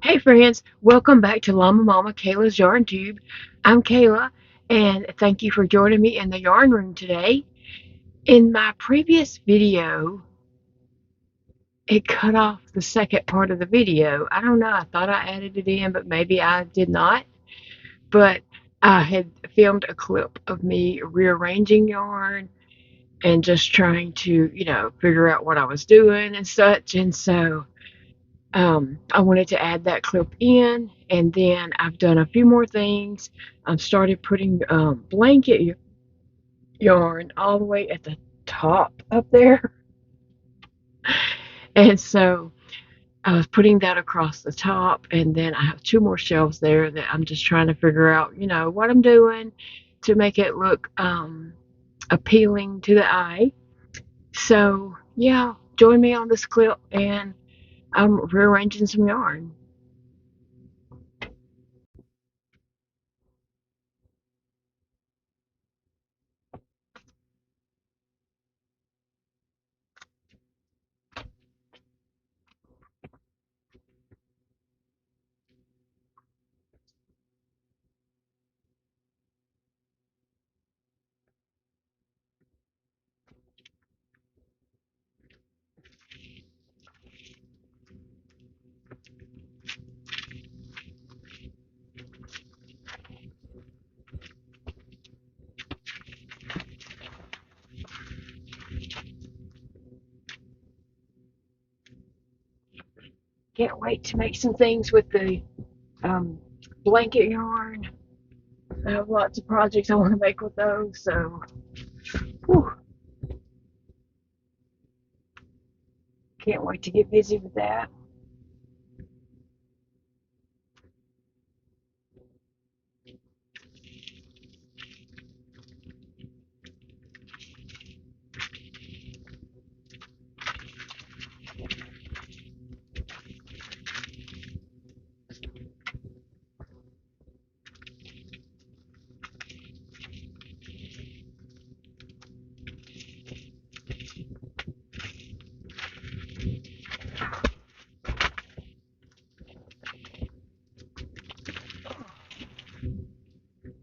Hey friends, welcome back to Llama Mama Kayla's Yarn Tube. I'm Kayla, and thank you for joining me in the yarn room today. In my previous video, it cut off the second part of the video. I don't know, I thought I added it in, but maybe I did not. But I had filmed a clip of me rearranging yarn and just trying to, figure out what I was doing and such. And so I wanted to add that clip in, and then I've done a few more things. I've started putting blanket yarn all the way at the top up there, and so I was putting that across the top, and then I have two more shelves there that I'm just trying to figure out, what I'm doing to make it look appealing to the eye. So yeah, join me on this clip, and I'm rearranging some yarn. Can't wait to make some things with the um, blanket yarn. I have lots of projects I want to make with those, so whew, can't wait to get busy with that.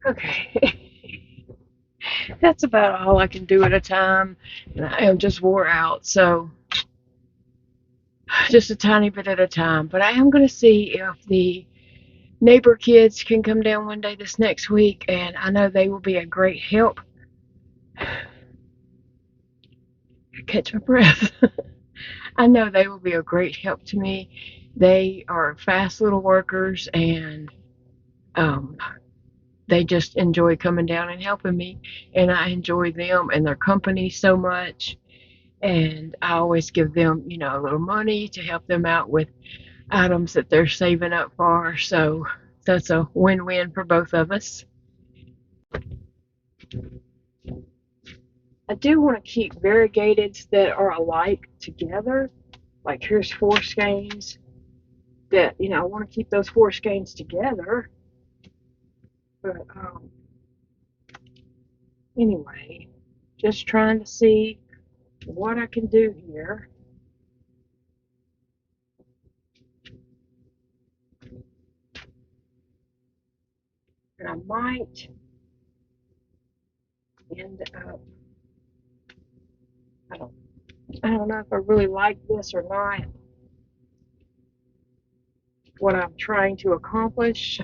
Okay, that's about all I can do at a time, and I am just wore out, so just a tiny bit at a time. But I am going to see if the neighbor kids can come down one day this next week, and I know they will be a great help. Catch my breath. I know they will be a great help to me. They are fast little workers, and um, they just enjoy coming down and helping me, and I enjoy them and their company so much. And I always give them, a little money to help them out with items that they're saving up for. So that's a win-win for both of us. I do want to keep variegateds that are alike together. Like here's four skeins that, I want to keep those four skeins together. But anyway, just trying to see what I can do here. And I might end up, I don't, I don't know if I really like this or not, what I'm trying to accomplish.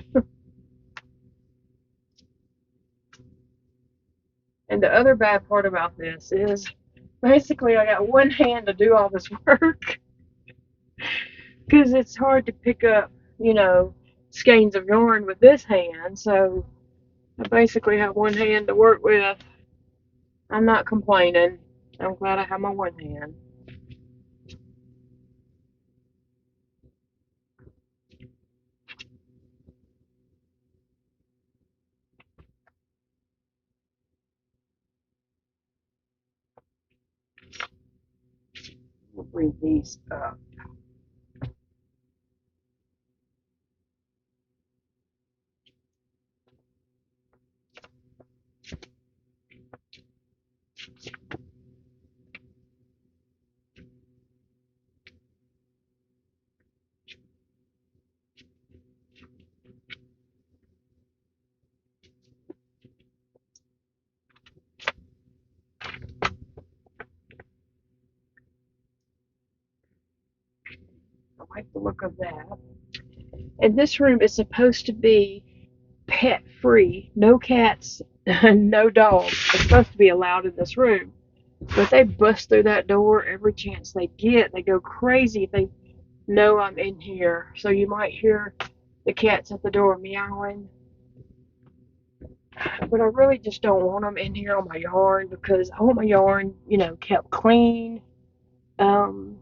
And the other bad part about this is basically I got one hand to do all this work because it's hard to pick up, skeins of yarn with this hand. So I basically have one hand to work with. I'm not complaining. I'm glad I have my one hand. We'll bring these up. like the look of that. And this room is supposed to be pet free. No cats, no dogs. It's supposed to be allowed in this room. But they bust through that door every chance they get. They go crazy if they know I'm in here. So you might hear the cats at the door meowing. But I really just don't want them in here on my yarn because I want my yarn, kept clean. Um,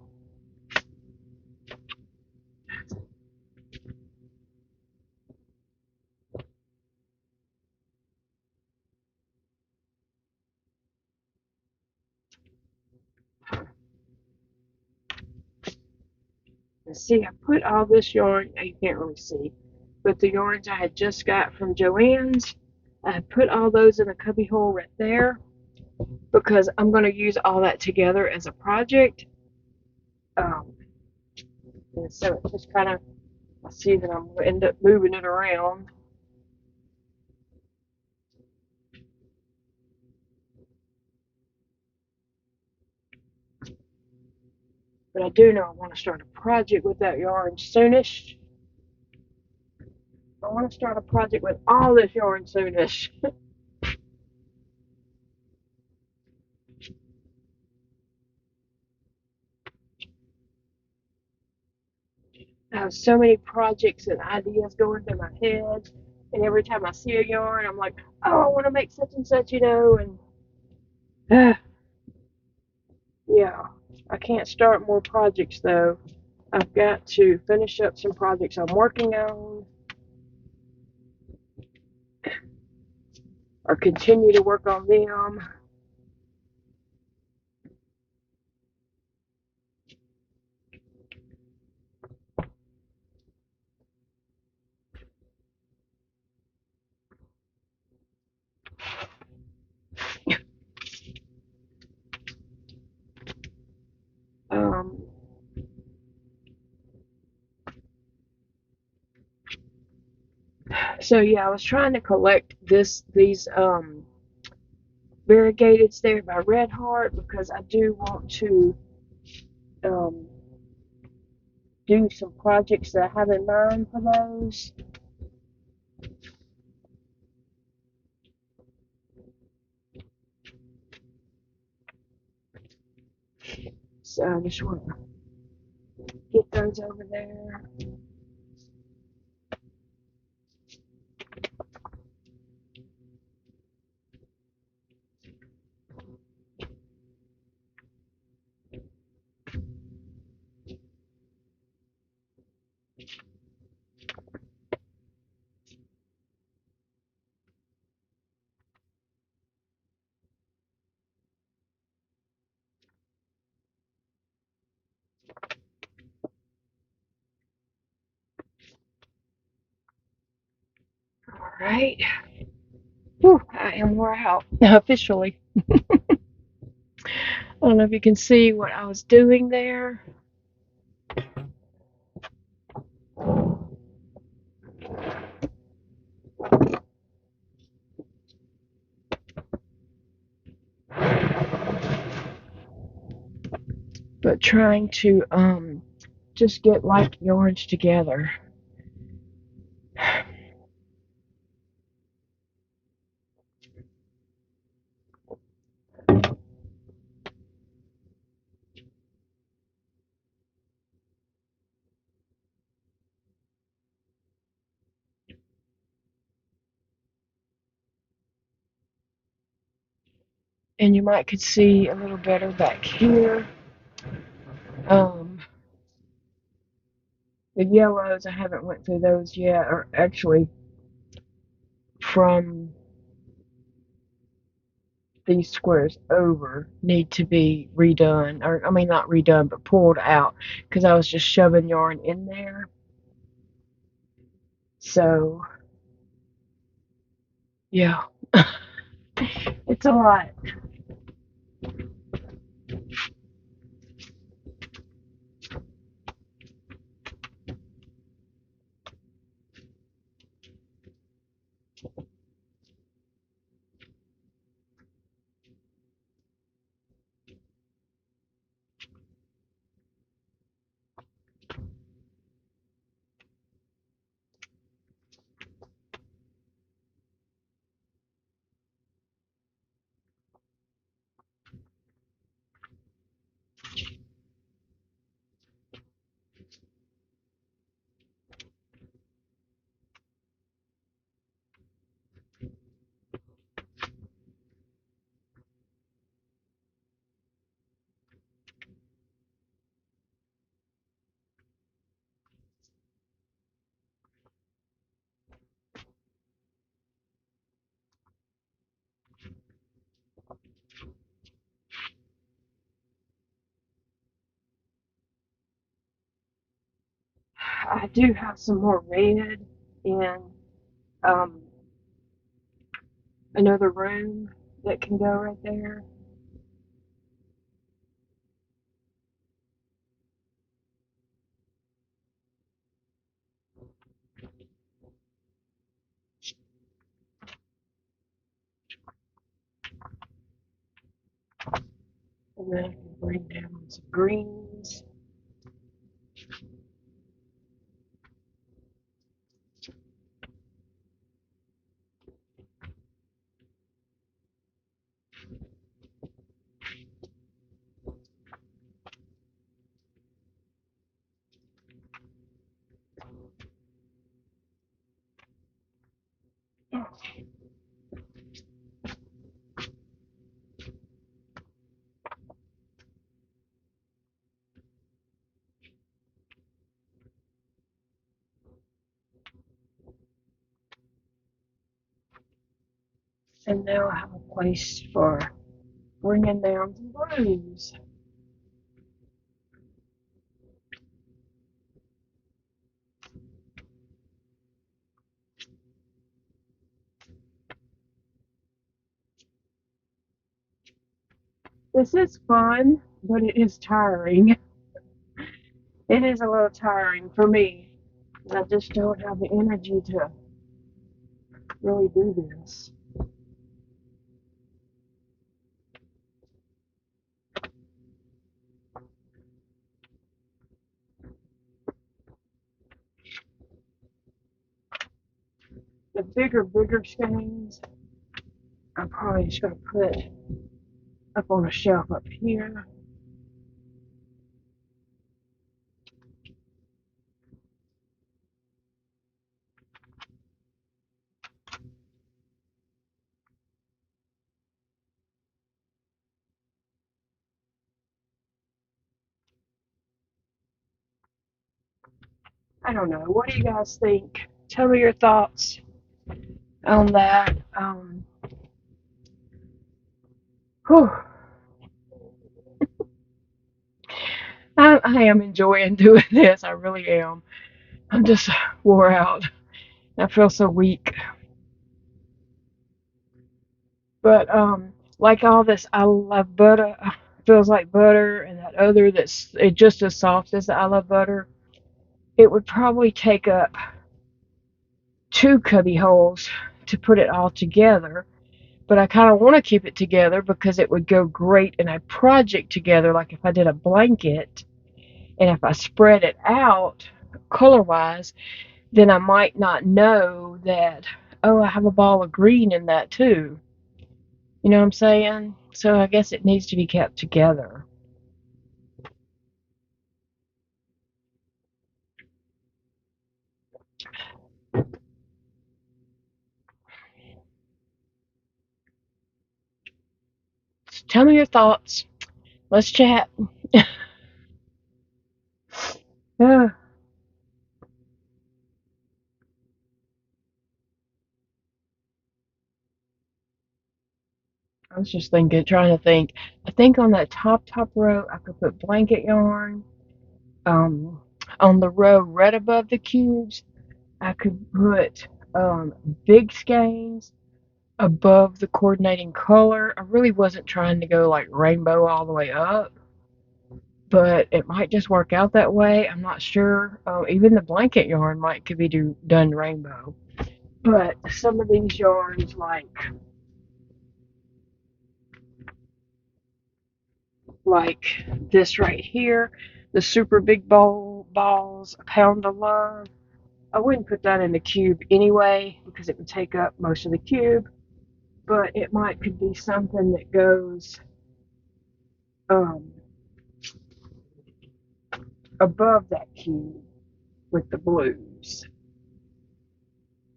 let's see, I put all this yarn, you can't really see, but the yarns I had just got from Joann's, I put all those in a cubby hole right there because I'm going to use all that together as a project. Um, and so it just kind of, I see that I'm going to end up moving it around. But I do know I want to start a project with that yarn soonish. I want to start a project with all this yarn soonish. I have so many projects and ideas going through my head, and every time I see a yarn, I'm like, oh, I want to make such and such, and yeah, I can't start more projects though. I've got to finish up some projects I'm working on, or continue to work on them. Um, so yeah, I was trying to collect these variegateds there by Red Heart because I do want to um, do some projects that I have in mind for those. So I just want to get those over there. All right. Whew, I am wore out officially. I don't know if you can see what I was doing there. But trying to just get like yarns together. And you might could see a little better back here. Um, the yellows, I haven't went through those yet, or actually from these squares over need to be redone, or I mean not redone, but pulled out because I was just shoving yarn in there. So yeah, it's a lot. I do have some more red in um, another room that can go right there. And then I can bring down some greens. And now I have a place for bringing down some blues. This is fun, but it is tiring. It is a little tiring for me. I just don't have the energy to really do this. The bigger skeins, I'm probably just going to put up on a shelf up here. I don't know. What do you guys think? Tell me your thoughts on that. Whew, I am enjoying doing this. I really am. I'm just wore out. I feel so weak. But like all this, I love butter. Feels like butter, and that other that's it just as soft as the I love butter. It would probably take up two cubby holes to put it all together. But I kind of want to keep it together because it would go great in a project together. Like if I did a blanket and if I spread it out color wise, then I might not know that, oh, I have a ball of green in that too. You know what I'm saying? So I guess it needs to be kept together. So tell me your thoughts. Let's chat. I was just thinking, trying to think. I think on that top row, I could put blanket yarn. Um, on the row right above the cubes, I could put big skeins above the coordinating color. I really wasn't trying to go like rainbow all the way up, but it might just work out that way. I'm not sure. Even the blanket yarn might could be done rainbow. But some of these yarns, like this right here, the super big balls, a pound of love. I wouldn't put that in the cube anyway because it would take up most of the cube. But it might could be something that goes um, above that cube with the blues.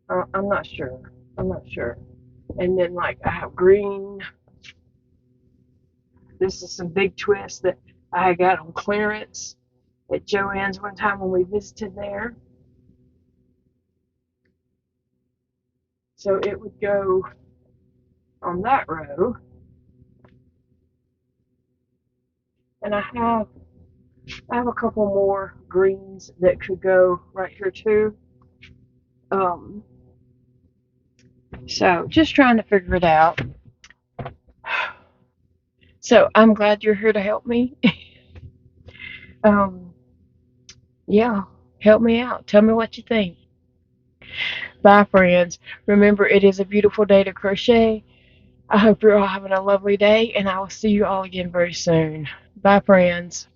I'm not sure. I'm not sure. And then like I have green. This is some big twists that I got on clearance at Joann's one time when we visited there. So it would go on that row. And I have I have a couple more greens that could go right here too. Um, so just trying to figure it out. So I'm glad you're here to help me. um, yeah, help me out. Tell me what you think. Bye, friends. Remember, it is a beautiful day to crochet. I hope you're all having a lovely day, and I will see you all again very soon. Bye, friends.